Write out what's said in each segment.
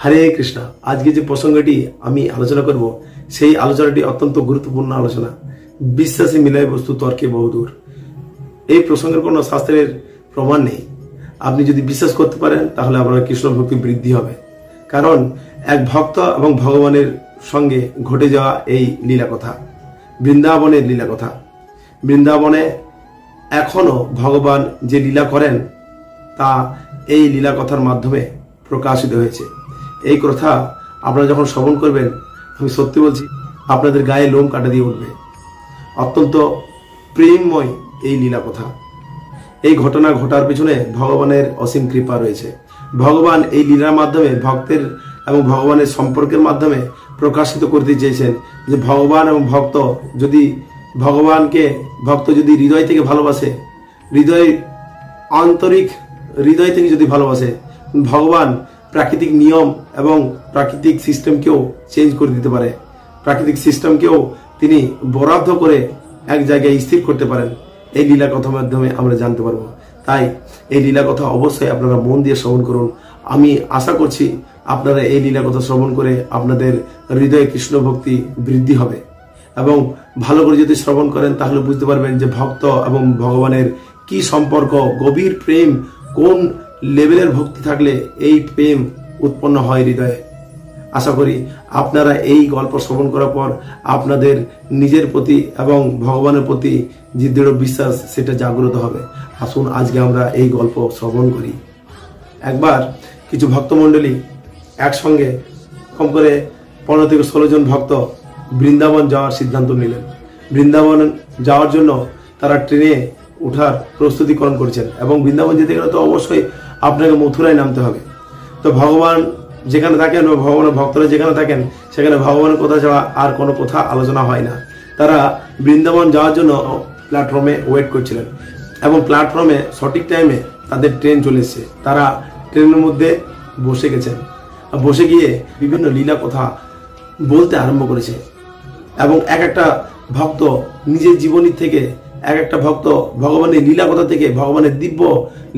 হরে কৃষ্ণ। আজকে যে প্রসঙ্গটি আমি আলোচনা করব সেই আলোচনাটি অত্যন্ত গুরুত্বপূর্ণ আলোচনা। বিশ্বাসী মিলাই বস্তু তর্কে বহুদূর। এই প্রসঙ্গের কোনো শাস্ত্রের প্রমাণ নেই। আপনি যদি বিশ্বাস করতে পারেন তাহলে আপনার কৃষ্ণ ভক্তি বৃদ্ধি হবে। কারণ এক ভক্ত এবং ভগবানের সঙ্গে ঘটে যাওয়া এই লীলা কথা, বৃন্দাবনের লীলা কথা। বৃন্দাবনে এখনো ভগবান যে লীলা করেন তা এই লীলা কথার মাধ্যমে প্রকাশিত হয়েছে। এই কথা আপনারা যখন শ্রবণ করবেন, আমি সত্যি বলছি আপনাদের গায়ে লোম কাটা দিয়ে উঠবে। অত্যন্ত প্রেমময় এই লীলা কথা। এই ঘটনা ঘটার পিছনে ভগবানের অসীম কৃপা রয়েছে। ভগবান এই লীলার মাধ্যমে ভক্তের এবং ভগবানের সম্পর্কের মাধ্যমে প্রকাশিত করতে চেয়েছেন যে ভগবান এবং ভক্ত যদি ভক্ত যদি হৃদয় থেকে ভালোবাসে, আন্তরিক হৃদয় থেকে যদি ভালোবাসে, ভগবান প্রাকৃতিক নিয়ম এবং প্রাকৃতিক সিস্টেমকেও চেঞ্জ করে দিতে পারে। প্রাকৃতিক সিস্টেমকেও তিনি বরাদ্দ করে এক জায়গায় স্থির করতে পারেন। এই লীলা কথার মাধ্যমে আমরা জানতে পারবো। তাই এই লীলা কথা অবশ্যই আপনারা মন দিয়ে শ্রবণ করুন। আমি আশা করছি আপনারা এই লীলা কথা শ্রবণ করে আপনাদের হৃদয়ে কৃষ্ণ ভক্তি বৃদ্ধি হবে। এবং ভালো করে যদি শ্রবণ করেন তাহলে বুঝতে পারবেন যে ভক্ত এবং ভগবানের কি সম্পর্ক, গভীর প্রেম, কোন লেভেলের ভক্তি থাকলে এই প্রেম উৎপন্ন হয় হৃদয়ে। আশা করি আপনারা এই গল্প শ্রবণ করার পর আপনাদের নিজের প্রতি এবং ভগবানের প্রতি যে দৃঢ় বিশ্বাস সেটা জাগ্রত হবে। আসুন আজকে আমরা এই গল্প শ্রবণ করি। একবার কিছু ভক্তমণ্ডলী একসঙ্গে কম করে 15 থেকে 16 জন ভক্ত বৃন্দাবন যাওয়ার সিদ্ধান্ত নিলেন। বৃন্দাবন যাওয়ার জন্য তারা ট্রেনে ওঠার প্রস্তুতিকরণ করছেন। এবং বৃন্দাবন যেতে গেলে তো অবশ্যই আপনাকে মথুরায় নামতে হবে। তো ভগবান যেখানে থাকেন বা ভগবানের ভক্তরা যেখানে থাকেন সেখানে ভগবানের কথা ছাড়া আর কোনো কথা আলোচনা হয় না। তারা বৃন্দাবন যাওয়ার জন্য প্ল্যাটফর্মে ওয়েট করছিলেন এবং প্ল্যাটফর্মে সঠিক টাইমে তাদের ট্রেন চলে এসেছে। তারা ট্রেনের মধ্যে বসে গেছেন। বসে গিয়ে বিভিন্ন লীলা কথা বলতে আরম্ভ করেছে এবং এক একটা ভক্ত নিজের জীবনী থেকে, এক একটা ভক্ত ভগবানের লীলা কথা থেকে ভগবানের দিব্য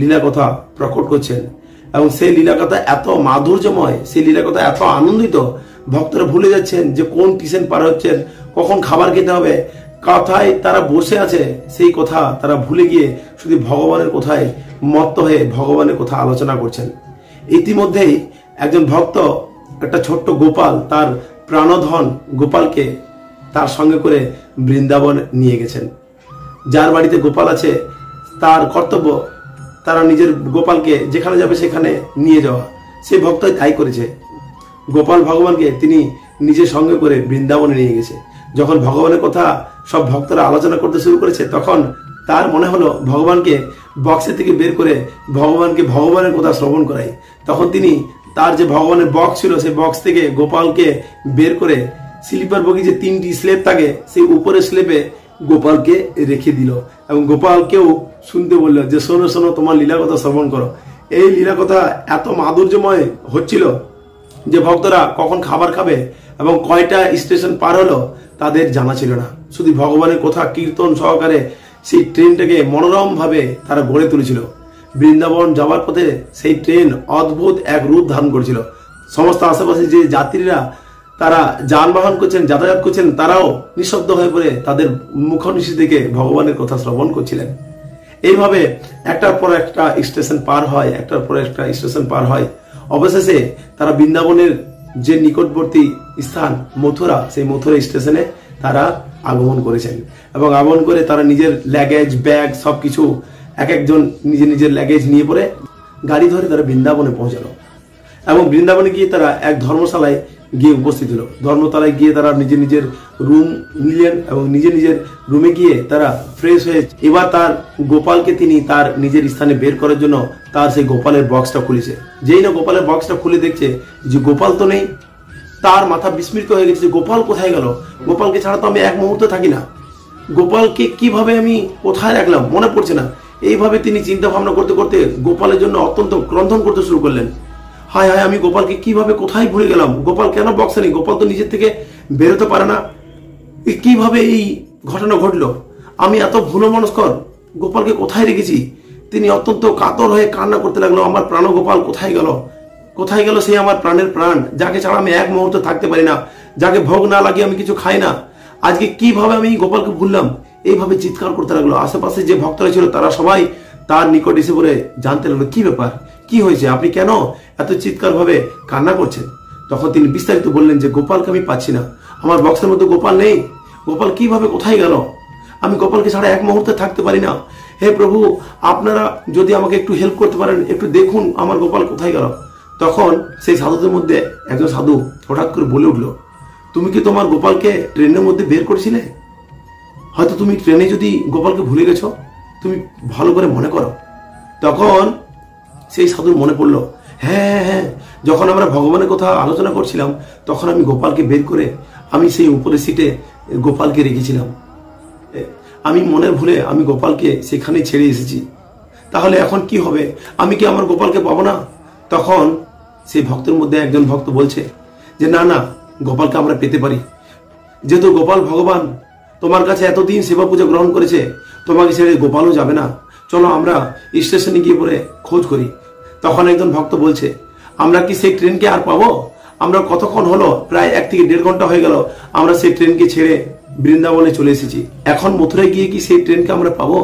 লীলা কথা প্রকট করছেন। এবং সেই লীলা কথা এত মাধুর্যময়, সেই লীলা কথা এত আনন্দিত, ভক্তরা ভুলে যাচ্ছেন যে কোন স্টেশন পার হচ্ছেন, কখন খাবার খেতে হবে, কথায় তারা বসে আছে সেই কথা তারা ভুলে গিয়ে শুধু ভগবানের কথায় মত্ত হয়ে ভগবানের কথা আলোচনা করছেন। ইতিমধ্যেই একজন ভক্ত একটা ছোট্ট গোপাল, তার প্রাণধন গোপালকে তার সঙ্গে করে বৃন্দাবন নিয়ে গেছেন। যার বাড়িতে গোপাল আছে তার কর্তব্য তারা নিজের গোপালকে যেখানে যাবে সেখানে নিয়ে যাওয়া। সেই ভক্ত তাই করেছে। গোপাল ভগবানকে তিনি নিজের সঙ্গে করে বৃন্দাবনে নিয়ে গেছে। যখন ভগবানের কথা সব ভক্তরা আলোচনা করতে শুরু করেছে তখন তার মনে হলো ভগবানকে বক্সের থেকে বের করে ভগবানকে ভগবানের কথা শ্রবণ করাই। তখন তিনি তার যে ভগবানের বক্স ছিল সেই বক্স থেকে গোপালকে বের করে স্লিপার বগি যে 3টি স্লেপ থাকে সেই উপরের স্লেপে গোপালকে রেখে দিল এবং গোপালকেও শুনতে বলল যে শোনো শোনো, তোমার লীলা কথা শ্রবণ করো। এই লীলা কথা এত মাধুর্যময় হচ্ছিল যে ভক্তরা কখন খাবার খাবে এবং কয়টা স্টেশন পার হলো তাদের জানা ছিল না। শুধু ভগবানের কথা কীর্তন সহকারে সেই ট্রেনটাকে মনোরম ভাবে তারা গড়ে তুলেছিল। বৃন্দাবন যাওয়ার পথে সেই ট্রেন অদ্ভুত এক রূপ ধারণ করেছিল। সমস্ত আশেপাশে যে যাত্রীরা তারা যানবাহন করছেন, যাতায়াত করছেন, তারাও নিঃশব্দ হয়ে পড়ে তাদের মুখনিশি থেকে ভগবানের কথা শ্রবণ করছিলেন। এইভাবে একটার পর একটা স্টেশন পার হয়, একটার পর একটা স্টেশন পার হয়। অবশেষে তারা বৃন্দাবনের যে নিকটবর্তী স্থান মথুরা, সেই মথুরা স্টেশনে তারা আগমন করেছেন এবং আগমন করে তারা নিজের লাগেজ, ব্যাগ সবকিছু এক একজন নিজের নিজের লাগেজ নিয়ে পড়ে গাড়ি ধরে তারা বৃন্দাবনে পৌঁছালো। এবং বৃন্দাবনে গিয়ে তারা এক ধর্মশালায় গিয়ে উপস্থিত হলো। ধর্মতলায় গিয়ে তারা নিজের নিজের রুম নিলেন এবং নিজের নিজের রুমে গিয়ে তারা ফ্রেশ হয়ে এবার তার গোপালকে তিনি তার নিজের স্থানে বের করার জন্য তার সেই গোপালের বক্সটা খুলেছে। যেই না গোপালের বক্সটা খুলে দেখছে যে গোপাল তো নেই, তার মাথা বিস্মৃত হয়ে গেছে যে গোপাল কোথায় গেল। গোপালকে ছাড়া তো আমি এক মুহূর্তে থাকি না, গোপালকে কিভাবে আমি কোথায় রাখলাম মনে পড়ছে না। এইভাবে তিনি চিন্তা ভাবনা করতে করতে গোপালের জন্য অত্যন্ত ক্রন্দন করতে শুরু করলেন। হায় হায়, আমি গোপালকে কিভাবে কোথায় ভুলে গেলাম, গোপাল কেন বক্সে নেই, গোপাল তো নিজের থেকে বেরোতে পারে না, কিভাবে এই ঘটনা ঘটলো, আমি এত ভুলো মনস্কর, গোপালকে কোথায় রেখেছি। তিনি অত্যন্ত কাতর হয়ে কান্না করতে লাগলো, আমার প্রাণ গোপাল কোথায় গেল। কোথায় গেল সেই আমার প্রাণের প্রাণ, যাকে ছাড়া আমি এক মুহূর্ত থাকতে পারি না, যাকে ভোগ না লাগিয়ে আমি কিছু খাই না, আজকে কিভাবে আমি গোপালকে ভুললাম? এইভাবে চিৎকার করতে লাগলো। আশেপাশে যে ভক্তরা ছিল তারা সবাই তার নিকট এসে পড়ে জানতে লাগলো কি ব্যাপার, কি হয়েছে, আপনি কেন এত চিৎকার ভাবে কান্না করছেন? তখন তিনি বিস্তারিত বললেন যে গোপালকে আমি পাচ্ছি না, আমার বক্সের মধ্যে গোপাল নেই, গোপাল কিভাবে কোথায় গেল, আমি গোপালকে ছাড়া এক মুহূর্তে থাকতে পারি না। হে প্রভু, আপনারা যদি আমাকে একটু হেল্প করতে পারেন, একটু দেখুন আমার গোপাল কোথায় গেল। তখন সেই সাধুদের মধ্যে একজন সাধু হঠাৎ করে বলে উঠলো, তুমি কি তোমার গোপালকে ট্রেনের মধ্যে বের করেছিলে? হয়তো তুমি ট্রেনে যদি গোপালকে ভুলে গেছো, তুমি ভালো করে মনে করো। তখন সেই সাধুর মনে পড়লো, হ্যাঁ হ্যাঁ, যখন আমরা ভগবানের কথা আলোচনা করছিলাম তখন আমি গোপালকে বের করে আমি সেই উপরের সিটে গোপালকে রেখেছিলাম। আমি মনের ভুলে আমি গোপালকে সেখানে ছেড়ে এসেছি, তাহলে এখন কি হবে? আমি কি আমার গোপালকে পাবো না? তখন সেই ভক্তের মধ্যে একজন ভক্ত বলছে যে না না, গোপালকে আমরা পেতে পারি, যেহেতু গোপাল ভগবান তোমার কাছে এতদিন সেবা পূজা গ্রহণ করেছে, তোমাকে ছেড়ে গোপালও যাবে না, চলো আমরা স্টেশনে গিয়ে পরে খোঁজ করি। তখন একজন ভক্ত বলছে, আমরা কি সেই ট্রেনকে আর পাবো? আমরা কতক্ষণ হলো, প্রায় 1 থেকে 1.5 ঘন্টা হয়ে গেল আমরা সেই ট্রেনকে ছেড়ে বৃন্দাবনে চলে এসেছি, এখন মথুরায় গিয়ে কি সেই ট্রেনকে আমরা পাবো?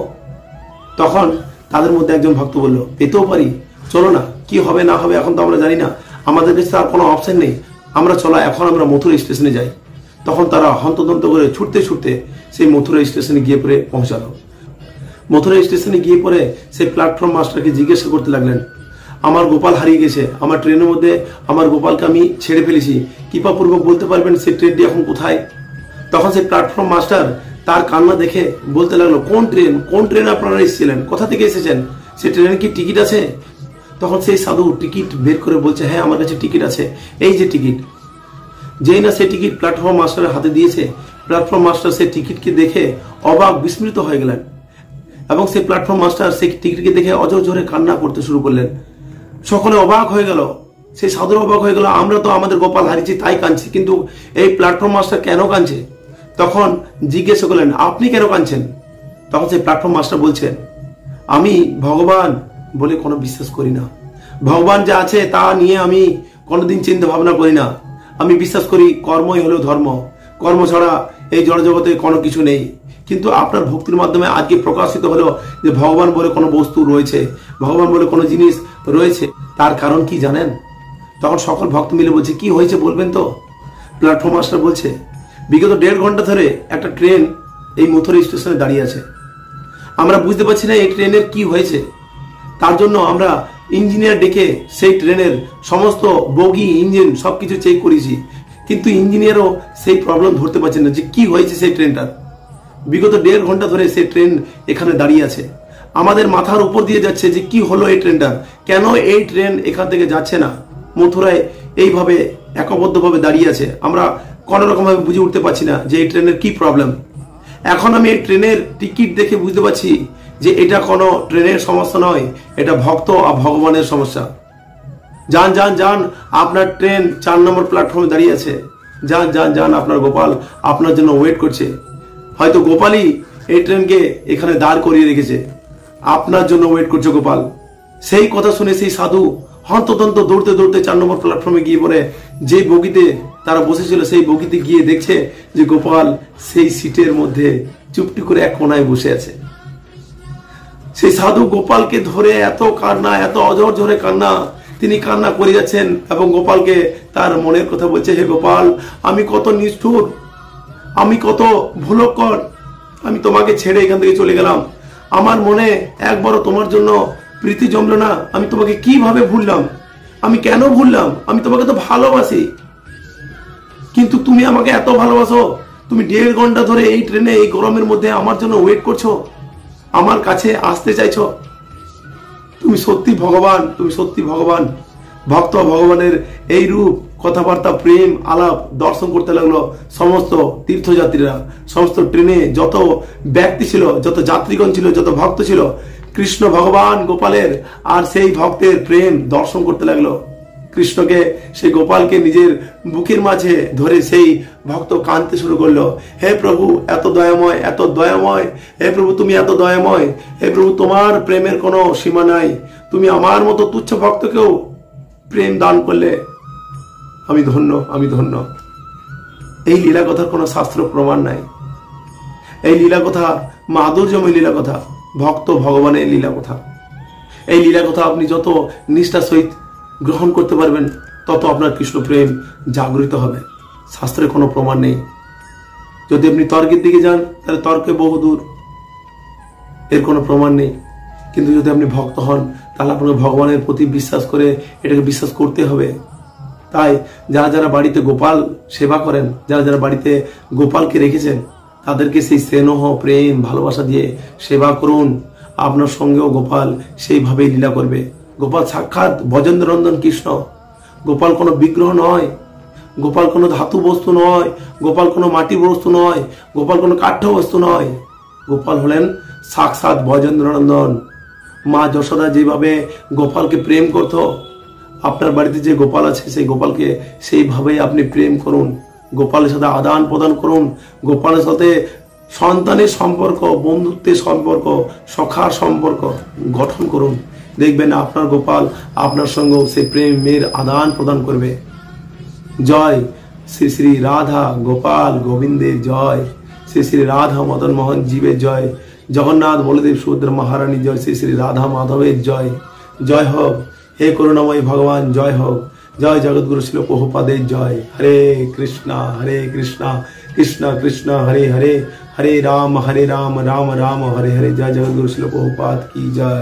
তখন তাদের মধ্যে একজন ভক্ত বলল, পেতেও পারি, চলো না, কি হবে না হবে এখন তো আমরা জানি না, আমাদের কাছে আর কোনো অপশন নেই, আমরা চলো এখন আমরা মথুরা স্টেশনে যাই। তখন তারা হন্তদন্ত করে ছুটতে ছুটতে সেই মথুরা স্টেশনে গিয়ে পরে পৌঁছালো। মথুরা স্টেশনে গিয়ে পরে সেই প্ল্যাটফর্ম মাস্টারকে জিজ্ঞাসা করতে লাগলেন, আমার গোপাল হারিয়ে গেছে, আমার ট্রেনের মধ্যে আমার গোপালকে আমি ছেড়ে ফেলেছি, কৃপাপূর্বক বলতে পারবেন সেই ট্রেনটি এখন কোথায়? তখন সেই প্ল্যাটফর্ম মাস্টার তার কান্না দেখে বলতে লাগলো, কোন ট্রেন আপনারা এসেছিলেন, কোথা থেকে এসেছেন, সেই ট্রেনের কি টিকিট আছে? তখন সেই সাধু টিকিট বের করে বলছে, হ্যাঁ আমার কাছে টিকিট আছে, এই যে টিকিট। যেই না সেই টিকিট প্ল্যাটফর্ম মাস্টারের হাতে দিয়েছে, প্ল্যাটফর্ম মাস্টার সেই টিকিটকে দেখে অবাক বিস্মৃত হয়ে গেলেন এবং সেই প্ল্যাটফর্ম মাস্টার সেই টিকিটকে দেখে অজরে কান্না করতে শুরু করলেন। সকলে অবাক হয়ে গেল, সেই সাধুর অবাক হয়ে গেল, আমরা তো আমাদের গোপাল হারিয়েছি তাই কাঁদছি, কিন্তু এই প্ল্যাটফর্ম মাস্টার কেন কাঁদছে? তখন জিজ্ঞেস করলেন, আপনি কেন কাঁদছেন? তখন সেই প্ল্যাটফর্ম মাস্টার বলছেন, আমি ভগবান বলে কোনো বিশ্বাস করি না, ভগবান যা আছে তা নিয়ে আমি কোনোদিন চিন্তা ভাবনা করি না, আমি বিশ্বাস করি কর্মই হলো ধর্ম, কর্ম ছাড়া এই জড়জগতে কোনো কিছু নেই। কিন্তু আপনার ভক্তির মাধ্যমে আজকে প্রকাশিত হলো যে ভগবান বলে কোনো বস্তু রয়েছে, ভগবান বলে কোনো জিনিস রয়েছে, তার কারণ কি জানেন? তখন সকল ভক্ত মিলে বলছে, কি হয়েছে বলবেন তো? প্ল্যাটফর্ম মাস্টার বলছে, বিগত 1.5 ঘন্টা ধরে একটা ট্রেন এই মথুরা স্টেশনে দাঁড়িয়ে আছে, আমরা বুঝতে পারছি না এই ট্রেনের কি হয়েছে, তার জন্য আমরা ইঞ্জিনিয়ার ডেকে সেই ট্রেনের সমস্ত বগি ইঞ্জিন সবকিছু চেক করেছি, কিন্তু ইঞ্জিনিয়ারও সেই প্রবলেম ধরতে পারছেন না যে কি হয়েছে সেই ট্রেনটার। বিগত 1.5 ঘন্টা ধরে সেই ট্রেন এখানে দাঁড়িয়ে আছে, আমাদের মাথার উপর দিয়ে যাচ্ছে যে কি হলো এই ট্রেনটার, কেন এই ট্রেন এখান থেকে যাচ্ছে না, মথুরায় এইভাবে একবদ্ধভাবে দাঁড়িয়ে আছে, আমরা কোনো রকম ভাবে বুঝে উঠতে পারছি না যে এই ট্রেনের কি প্রবলেম। এখন আমি এই ট্রেনের টিকিট দেখে বুঝতে পারছি যে এটা কোনো ট্রেনের সমস্যা নয়, এটা ভক্ত আর ভগবানের সমস্যা। যান যান যান, আপনার ট্রেন 4 নম্বর প্ল্যাটফর্মে দাঁড়িয়ে আছে, যান যান যান, আপনার গোপাল আপনার জন্য ওয়েট করছে, হয়তো গোপালই এই ট্রেনকে এখানে দাঁড় করিয়ে রেখেছে, আপনার জন্য ওয়েট করছে গোপাল। সেই কথা শুনে সেই সাধু হন্তদন্ত দৌড়তে দৌড়তে 4 নম্বর প্ল্যাটফর্মে গিয়ে পড়ে যে বগিতে তারা বসেছিল সেই বগিতে গিয়ে দেখছে যে গোপাল সেই সিটের মধ্যে চুপটি করে এক কোনায় বসে আছে। সেই সাধু গোপালকে ধরে এত কান্না, এত অজর জোরে কান্না, তিনি কান্না করে যাচ্ছেন এবং গোপালকে তার মনের কথা বলছে, হে গোপাল, আমি কত নিষ্ঠুর, আমি কত ভুলক্কর, আমি তোমাকে ছেড়ে এখান থেকে চলে গেলাম, আমার মনে একবারও তোমার জন্য প্রীতি জমলো না, আমি তোমাকে কিভাবে ভুললাম, আমি কেন ভুললাম, আমি তোমাকে তো ভালোবাসি, কিন্তু তুমি আমাকে এত ভালোবাসো, তুমি 1.5 ঘন্টা ধরে এই ট্রেনে এই গরমের মধ্যে আমার জন্য ওয়েট করছো, আমার কাছে আসতে চাইছো, তুমি সত্যি ভগবান, তুমি সত্যি ভগবান। ভক্ত ভগবানের এই রূপ, কথাবার্তা, প্রেম আলাপ দর্শন করতে লাগলো সমস্ত তীর্থযাত্রীরা, সমস্ত ট্রেনে যত ব্যক্তি ছিল, যত যাত্রীগণ ছিল, যত ভক্ত ছিল, কৃষ্ণ ভগবান গোপালের আর সেই ভক্তের প্রেম দর্শন করতে লাগলো। কৃষ্ণকে, সেই গোপালকে নিজের বুকের মাঝে ধরে সেই ভক্ত কাঁদতে শুরু করলো, হে প্রভু এত দয়াময়, এত দয়াময়, হে প্রভু তুমি এত দয়াময়, হে প্রভু তোমার প্রেমের কোনো সীমা নাই, তুমি আমার মতো তুচ্ছ ভক্তকেও প্রেম দান করলে আমি ধন্য, আমি ধন্য। এই লীলা কথার কোনো শাস্ত্র প্রমাণ নাই। এই লীলা কথা মাধুর্যময় লীলা কথা, ভক্ত ভগবানের লীলা কথা। এই লীলা কথা আপনি যত নিষ্ঠার সহিত গ্রহণ করতে পারবেন, তত আপনার কৃষ্ণ প্রেম জাগরিত হবে। শাস্ত্রে কোনো প্রমাণ নেই। যদি আপনি তর্কের দিকে যান, তাহলে তর্কে বহুদূর, এর কোনো প্রমাণ নেই। কিন্তু যদি আপনি ভক্ত হন, তাহলে আপনাকে ভগবানের প্রতি বিশ্বাস করে এটাকে বিশ্বাস করতে হবে। তাই যারা যারা বাড়িতে গোপাল সেবা করেন, যারা যারা বাড়িতে গোপালকে রেখেছেন, তাদেরকে সেই স্নেহ প্রেম ভালোবাসা দিয়ে সেবা করুন। আপনার সঙ্গেও গোপাল সেইভাবেই লীলা করবে। গোপাল সাক্ষাৎ ব্রজেন্দ্রনন্দন কৃষ্ণ। গোপাল কোনো বিগ্রহ নয়, গোপাল কোনো ধাতু বস্তু নয়, গোপাল কোনো মাটি বস্তু নয়, গোপাল কোনো কাঠ্য বস্তু নয়। গোপাল হলেন সাক্ষাৎ ব্রজেন্দ্রনন্দন। মা যশোদা যেভাবে গোপালকে প্রেম করত, আপনার বাড়িতে যে গোপাল আছে সেই গোপালকে সেইভাবেই আপনি প্রেম করুন। গোপালের সাথে আদান প্রদান করুন। গোপালের সাথে সন্তানের সম্পর্ক, বন্ধুত্বের সম্পর্ক, সখার সম্পর্ক গঠন করুন। দেখবেন আপনার গোপাল আপনার সঙ্গেও সেই প্রেমের আদান প্রদান করবে। জয় শ্রী শ্রী রাধা গোপাল গোবিন্দের জয়। শ্রী শ্রী রাধা মদন মোহন জীবের জয়। জগন্নাথ বলদেব সুভদ্রা মহারানী জয়। শ্রী শ্রী রাধা মাধবের জয়। জয় হোক হে করুণাময় ভগবান, জয় হোক। জয় জগৎগুরু শিল প্রভুপাদের জয়। হরে কৃষ্ণা কৃষ্ণ কৃষ্ণ হরে হরে, হরে রাম রাম রাম হরে হরে। জয় জগৎগুরু শিল প্রভুপাদ কি জয়।